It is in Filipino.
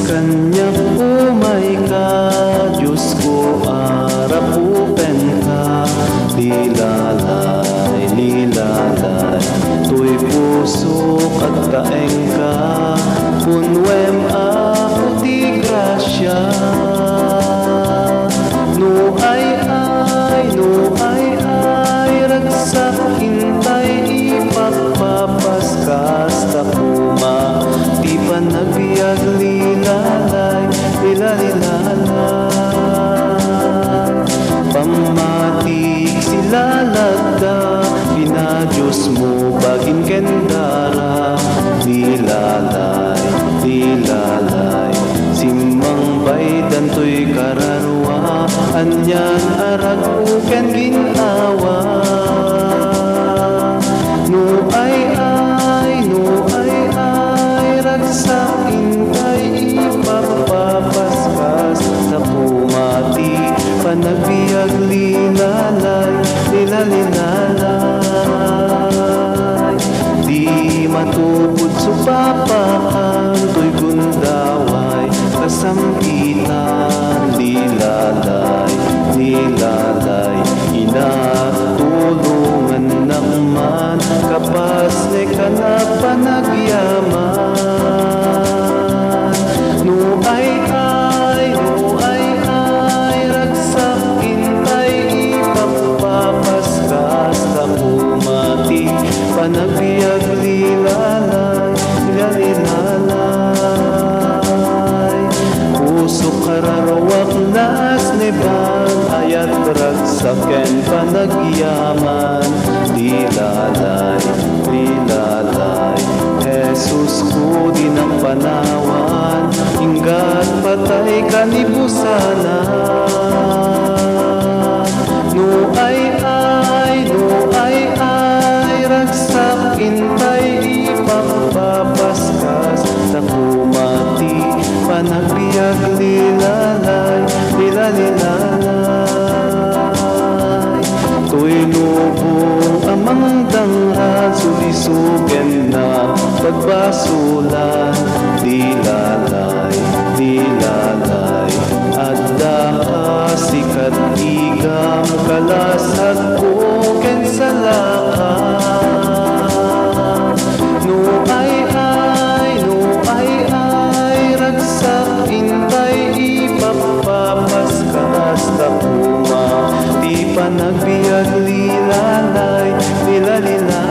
kanya umay ka, Diyos ko arapupen ka. Lilalay, lilalay, tuy puso at kaeng ka, kunwem ako di grasya. No ay, ragsak hintay ipagpapaskas ta puma, di pa nabiyag lilalay, lilalay. Pamatik sila lagda, Diyos mo bagin kendara. Lilalay, lilalay, simang baydan to'y kararwa, anyan arag uken ginawa. No ay, ragsak intay ipapapaskas sa pumati, panagbiag lilalay, lilalay. Di matupod supapakan, to'y gundaway kasampitan. Lilalay, lilalay, inatulungan naman, kapas ne ka na panagyaman. No ay, ragsak intay ipapapaskas sa pumati, panagbiag lilalay, lilalay. Puso kararawak nas nebang, ayat ragsaken panagyaman. Lilalay, lilalay, Jesus ko di ng panawan, hinggat patay kanibusanan. No ay, ragsak intay ipagpapaskas sa kumati, panagbiag lilalay, lilalay. To'y lubong amang danghal, sulisugen na pagbasulan. Lilalay, lilalay, adda ka sikat igam, kalasag ko ken salakan. No ay, ragsak intay ipapapaskas ta puma, di pa nagbiag lilalay, lilalay.